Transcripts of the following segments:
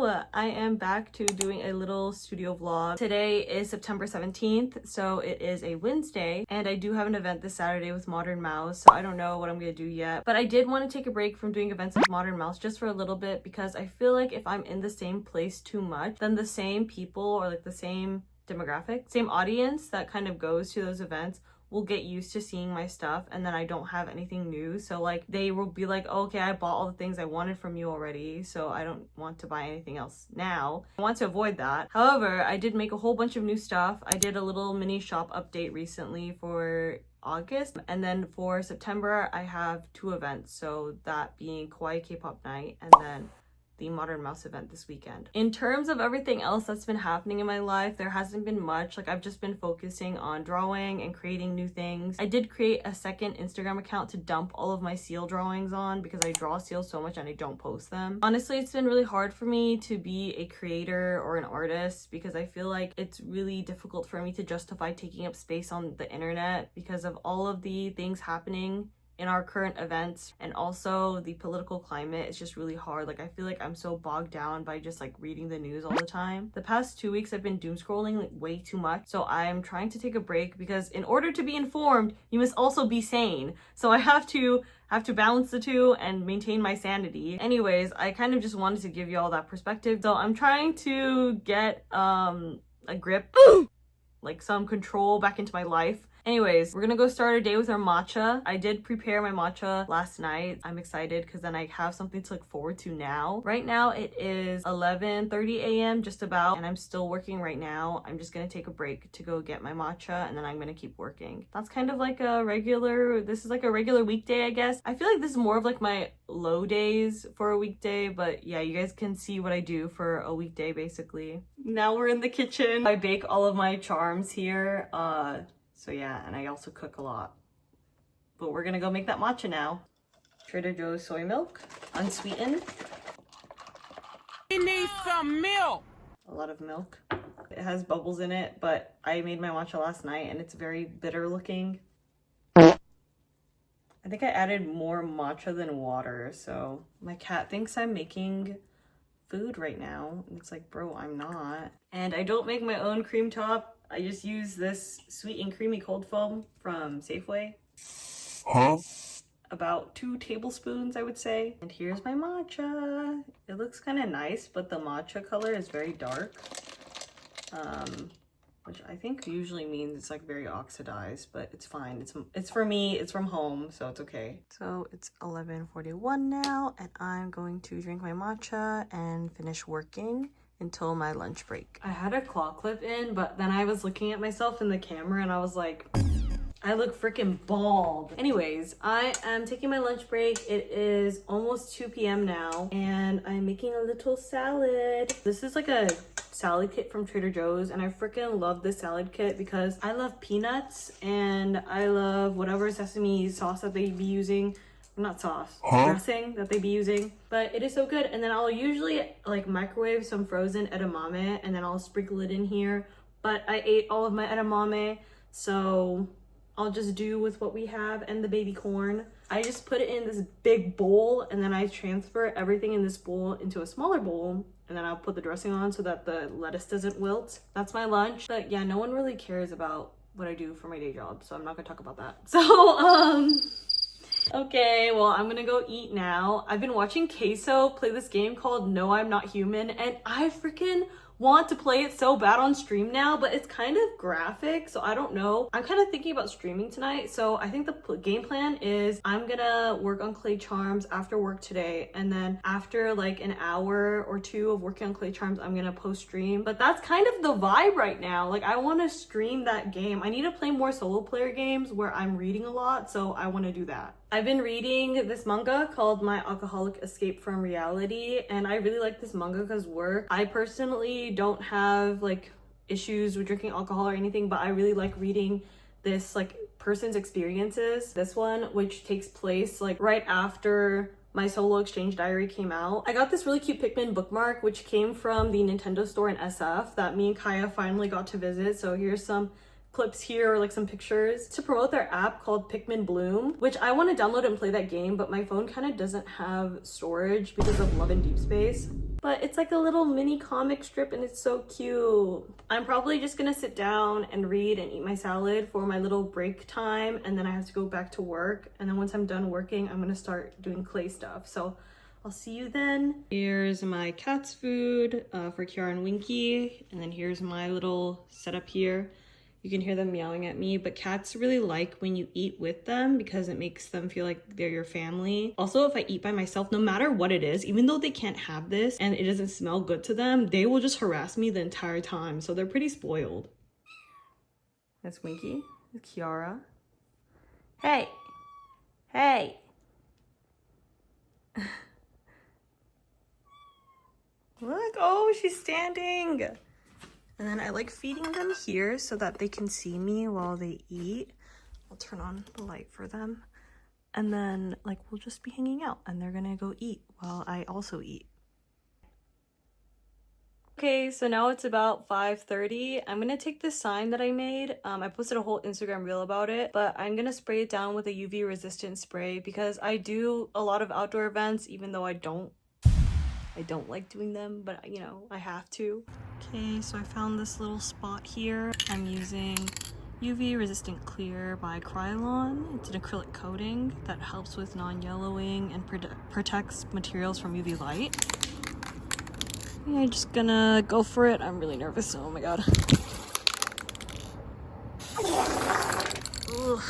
Hello! I am back to doing a little studio vlog. Today is September 17th, so it is a Wednesday, and I do have an event this Saturday with Modern Mouse, so I don't know what I'm gonna do yet. But I did want to take a break from doing events with Modern Mouse just for a little bit, because I feel like if I'm in the same place too much, then the same people or like the same demographic, same audience that kind of goes to those events will get used to seeing my stuff, and then I don't have anything new. So like they will be like, oh, okay, I bought all the things I wanted from you already, so I don't want to buy anything else now. I want to avoid that. However, I did make a whole bunch of new stuff. I did a little mini shop update recently for August, and then for September I have 2 events, so that being Kawaii K-pop night and then the Modern Mouse event this weekend. In terms of everything else that's been happening in my life, there hasn't been much. Like, I've just been focusing on drawing and creating new things. I did create a second Instagram account to dump all of my seal drawings on because I draw seals so much and I don't post them. Honestly, it's been really hard for me to be a creator or an artist because I feel like it's really difficult for me to justify taking up space on the internet because of all of the things happening in our current events, and also the political climate. It's just really hard. Like, I feel like I'm so bogged down by just like reading the news all the time. The past 2 weeks I've been doom scrolling like way too much, so I'm trying to take a break because in order to be informed you must also be sane, so I have to balance the two and maintain my sanity. Anyways, I kind of just wanted to give you all that perspective, so I'm trying to get a grip like some control back into my life. Anyways, we're gonna go start our day with our matcha. I did prepare my matcha last night. I'm excited because then I have something to look forward to now. Right now it is 11:30 a.m. just about, and I'm still working right now. I'm just gonna take a break to go get my matcha and then I'm gonna keep working. That's kind of like a regular, this is like a regular weekday, I guess. I feel like this is more of like my low days for a weekday, but yeah, you guys can see what I do for a weekday basically. Now we're in the kitchen. I bake all of my charms here. So yeah, and I also cook a lot. But we're gonna go make that matcha now. Trader Joe's soy milk, unsweetened. We need some milk! A lot of milk. It has bubbles in it, but I made my matcha last night and it's very bitter looking. I think I added more matcha than water, so my cat thinks I'm making food right now. And it's like, bro, I'm not. And I don't make my own cream top. I just use this sweet and creamy cold foam from Safeway. Huh? About 2 tablespoons, I would say. And here's my matcha. It looks kind of nice, but the matcha color is very dark. Which I think usually means it's like very oxidized, but it's fine. It's for me, it's from home, so it's okay. So it's 11:41 now, and I'm going to drink my matcha and finish working until my lunch break. I had a claw clip in, but then I was looking at myself in the camera and I was like, I look freaking bald. Anyways, I am taking my lunch break. It is almost 2 p.m. now, and I'm making a little salad. This is like a salad kit from Trader Joe's, and I freaking love this salad kit because I love peanuts and I love whatever sesame sauce that they be using. Not sauce, dressing that they be using, but it is so good. And then I'll usually like microwave some frozen edamame and then I'll sprinkle it in here, but I ate all of my edamame, so I'll just do with what we have and the baby corn. I just put it in this big bowl and then I transfer everything in this bowl into a smaller bowl, and then I'll put the dressing on so that the lettuce doesn't wilt. That's my lunch. But yeah, no one really cares about what I do for my day job, so I'm not gonna talk about that. So okay, well, I'm gonna go eat now. I've been watching Queso play this game called No, I'm Not Human, and I freaking want to play it so bad on stream now, but it's kind of graphic, so I don't know. I'm kind of thinking about streaming tonight, so I think the game plan is I'm gonna work on clay charms after work today, and then after like an hour or 2 of working on clay charms, I'm gonna post stream. But that's kind of the vibe right now. Like, I want to stream that game. I need to play more solo player games where I'm reading a lot, so I want to do that. I've been reading this manga called My Alcoholic Escape from Reality, and I really like this manga because I personally don't have like issues with drinking alcohol or anything, but I really like reading this like person's experiences. This one, which takes place like right after my solo exchange diary came out. I got this really cute Pikmin bookmark, which came from the Nintendo store in SF that me and Kaya finally got to visit. So here's some clips here, or like some pictures to promote their app called Pikmin Bloom, which I want to download and play that game, but my phone kind of doesn't have storage because of Love and Deep Space. But it's like a little mini comic strip and it's so cute. I'm probably just gonna sit down and read and eat my salad for my little break time, and then I have to go back to work. And then once I'm done working, I'm gonna start doing clay stuff. So I'll see you then. Here's my cat's food for Kiara and Winky. And then here's my little setup here. You can hear them meowing at me, but cats really like when you eat with them because it makes them feel like they're your family. Also, if I eat by myself, no matter what it is, even though they can't have this and it doesn't smell good to them, they will just harass me the entire time. So they're pretty spoiled. That's Winky. That's Kiara. Hey! Hey! Look! Oh, she's standing! And then I like feeding them here so that they can see me while they eat. I'll turn on the light for them. And then like we'll just be hanging out and they're gonna go eat while I also eat. Okay, so now it's about 5:30. I'm gonna take this sign that I made. I posted a whole Instagram reel about it, but I'm gonna spray it down with a UV resistant spray because I do a lot of outdoor events, even though I don't like doing them, but you know, I have to. Okay, so I found this little spot here. I'm using UV resistant clear by Krylon. It's an acrylic coating that helps with non-yellowing and protects materials from UV light. Yeah, I'm just gonna go for it. I'm really nervous. Oh my god. Ugh.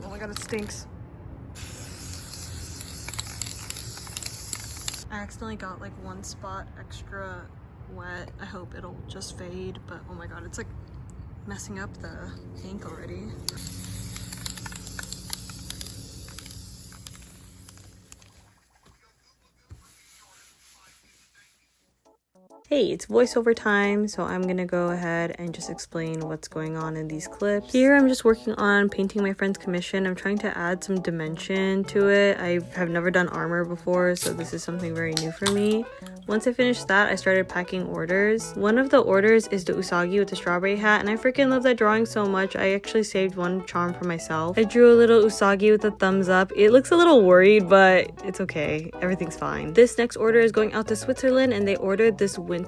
Oh my god, it stinks. I accidentally got like one spot extra wet. I hope it'll just fade, but oh my god, it's like messing up the ink already. Hey, it's voiceover time, so I'm gonna go ahead and just explain what's going on in these clips. Here, I'm just working on painting my friend's commission. I'm trying to add some dimension to it. I have never done armor before, so this is something very new for me. Once I finished that, I started packing orders. One of the orders is the Usagi with the strawberry hat, and I freaking love that drawing so much. I actually saved one charm for myself. I drew a little Usagi with a thumbs up. It looks a little worried, but it's okay. Everything's fine. This next order is going out to Switzerland, and they ordered this winter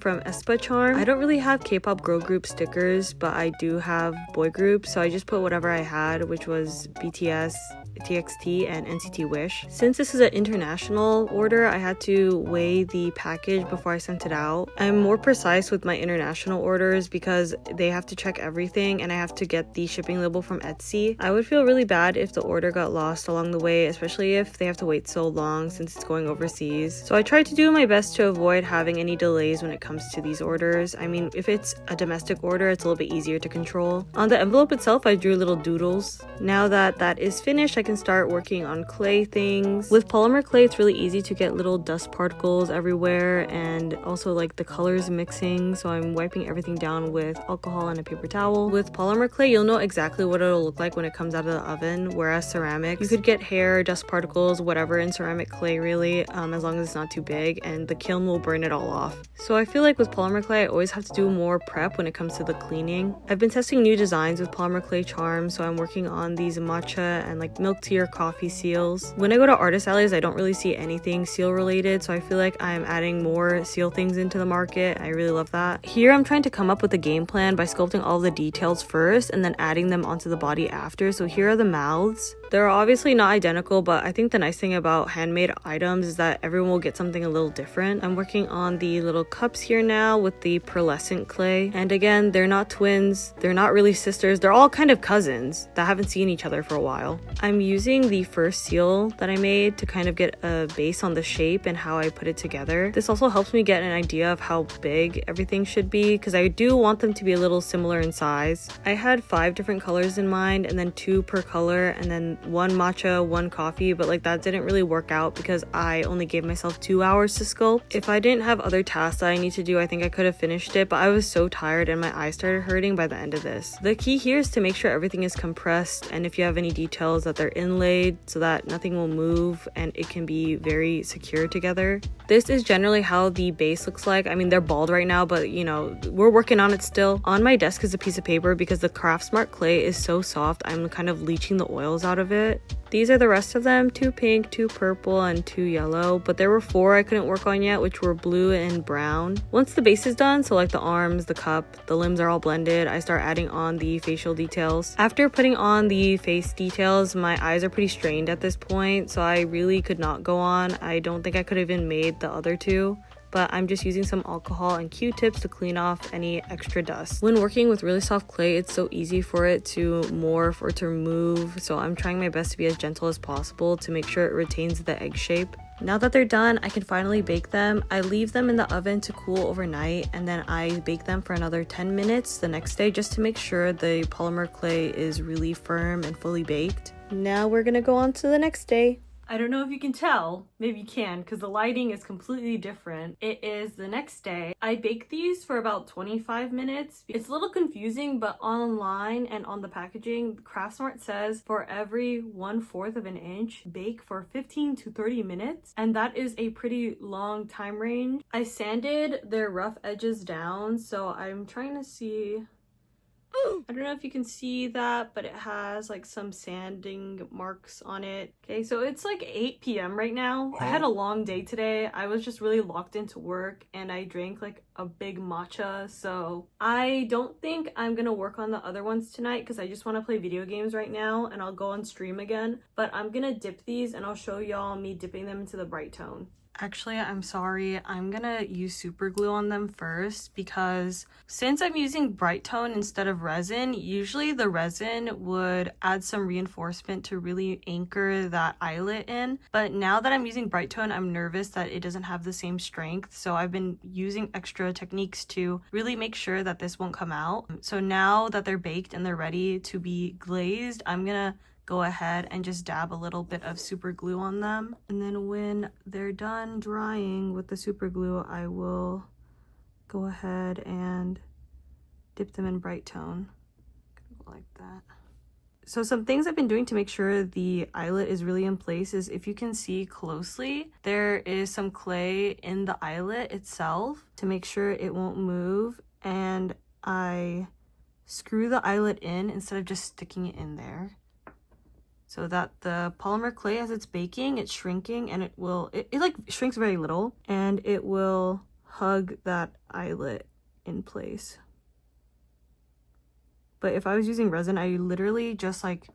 from Espa charm. I don't really have K-pop girl group stickers, but I do have boy groups, so I just put whatever I had, which was BTS, TXT, and NCT Wish. Since this is an international order, I had to weigh the package before I sent it out. I'm more precise with my international orders because they have to check everything and I have to get the shipping label from Etsy. I would feel really bad if the order got lost along the way, especially if they have to wait so long since it's going overseas. So I tried to do my best to avoid having any delays when it comes to these orders. I mean, if it's a domestic order, it's a little bit easier to control. On the envelope itself, I drew little doodles. Now that that is finished, I can start working on clay things. With polymer clay, it's really easy to get little dust particles everywhere and also like the colors mixing, so I'm wiping everything down with alcohol and a paper towel. With polymer clay, you'll know exactly what it'll look like when it comes out of the oven, whereas ceramics, you could get hair, dust particles, whatever in ceramic clay really, as long as it's not too big, and the kiln will burn it all off. So I feel like with polymer clay, I always have to do more prep when it comes to the cleaning. I've been testing new designs with polymer clay charms, so I'm working on these matcha and like milk tea or coffee seals. When I go to artist alleys, I don't really see anything seal related, so I feel like I'm adding more seal things into the market. I really love that. Here I'm trying to come up with a game plan by sculpting all the details first and then adding them onto the body after. So here are the mouths. They're obviously not identical, but I think the nice thing about handmade items is that everyone will get something a little different. I'm working on the little cups here now with the pearlescent clay. And again, they're not twins. They're not really sisters. They're all kind of cousins that haven't seen each other for a while. I'm using the first seal that I made to kind of get a base on the shape and how I put it together. This also helps me get an idea of how big everything should be because I do want them to be a little similar in size. I had 5 different colors in mind and then 2 per color and then 1 matcha, 1 coffee, but like that didn't really work out because I only gave myself 2 hours to sculpt. If I didn't have other tasks that I need to do, I think I could have finished it, but I was so tired and my eyes started hurting by the end of this. The key here is to make sure everything is compressed and if you have any details that they're inlaid so that nothing will move and it can be very secure together. This is generally how the base looks like. I mean, they're bald right now, but you know, we're working on it still. On my desk is a piece of paper because the Craft Smart clay is so soft, I'm kind of leaching the oils out of it. These are the rest of them, 2 pink, 2 purple, and 2 yellow, but there were 4 I couldn't work on yet, which were blue and brown. Once the base is done, so like the arms, the cup, the limbs are all blended, I start adding on the facial details. After putting on the face details, my eyes are pretty strained at this point, so I really could not go on. I don't think I could have even made the other 2. But I'm just using some alcohol and Q-tips to clean off any extra dust. When working with really soft clay, it's so easy for it to morph or to remove, so I'm trying my best to be as gentle as possible to make sure it retains the egg shape. Now that they're done, I can finally bake them. I leave them in the oven to cool overnight, and then I bake them for another 10 minutes the next day just to make sure the polymer clay is really firm and fully baked. Now we're gonna go on to the next day. I don't know if you can tell, maybe you can, because the lighting is completely different. It is the next day. I baked these for about 25 minutes. It's a little confusing, but online and on the packaging, Craftsmart says for every 1/4 of an inch, bake for 15 to 30 minutes. And that is a pretty long time range. I sanded their rough edges down, so I'm trying to see. I don't know if you can see that, but it has like some sanding marks on it. Okay, so it's like 8 p.m. right now. I had a long day today. I was just really locked into work and I drank like a big matcha. So I don't think I'm gonna work on the other ones tonight because I just want to play video games right now and I'll go on stream again. But I'm gonna dip these and I'll show y'all me dipping them into the Brite tone. Actually, I'm sorry, I'm gonna use super glue on them first because since I'm using Brite tone instead of resin, usually the resin would add some reinforcement to really anchor that eyelet in. But now that I'm using Brite tone, I'm nervous that it doesn't have the same strength. So I've been using extra techniques to really make sure that this won't come out. So now that they're baked and they're ready to be glazed, I'm gonna go ahead and just dab a little bit of super glue on them, and then when they're done drying with the super glue, I will go ahead and dip them in Brite tone like that. So some things I've been doing to make sure the eyelet is really in place is, if you can see closely, there is some clay in the eyelet itself to make sure it won't move, and I screw the eyelet in instead of just sticking it in there, so that the polymer clay, as it's baking, it's shrinking, and it like shrinks very little, and it will hug that eyelet in place. But if I was using resin, I literally just like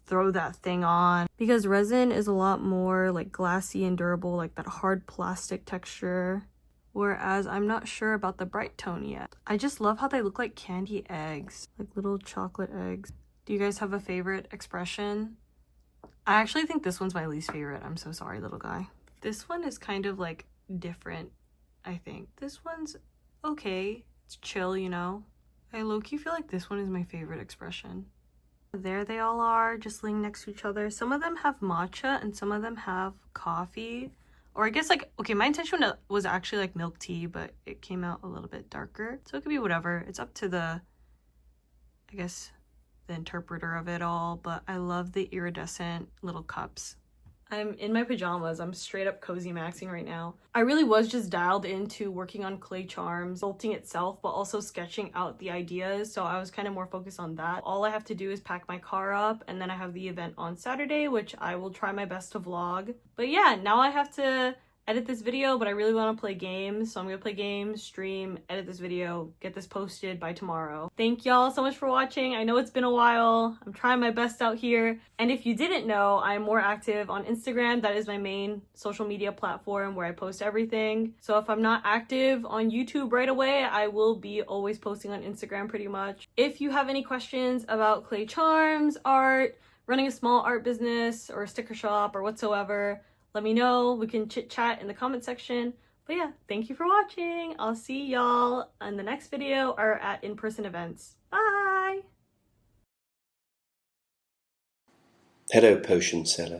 throw that thing on, because resin is a lot more like glassy and durable, like that hard plastic texture. Whereas I'm not sure about the Brite tone yet. I just love how they look like candy eggs, like little chocolate eggs. Do you guys have a favorite expression? I actually think this one's my least favorite. I'm so sorry, little guy. This one is kind of like different, I think. This one's okay. It's chill, you know? I low-key feel like this one is my favorite expression. There they all are, just laying next to each other. Some of them have matcha and some of them have coffee. Or I guess like, okay, my intention was actually like milk tea, but it came out a little bit darker. So it could be whatever. It's up to the, I guess, the interpreter of it all, but I love the iridescent little cups. I'm in my pajamas. I'm straight up cozy maxing right now. I really was just dialed into working on clay charms, sculpting itself, but also sketching out the ideas. So I was kind of more focused on that. All I have to do is pack my car up, and then I have the event on Saturday, which I will try my best to vlog. But yeah, now I have to edit this video, but I really want to play games, so I'm gonna play games, stream, edit this video, get this posted by tomorrow. Thank y'all so much for watching. I know it's been a while. I'm trying my best out here. And if you didn't know, I'm more active on Instagram. That is my main social media platform where I post everything. So if I'm not active on YouTube right away, I will be always posting on Instagram pretty much. If you have any questions about clay charms, art, running a small art business or a sticker shop or whatsoever, let me know. We can chit chat in the comment section. But yeah, thank you for watching. I'll see y'all in the next video or at in-person events. Bye! Hello, potion seller.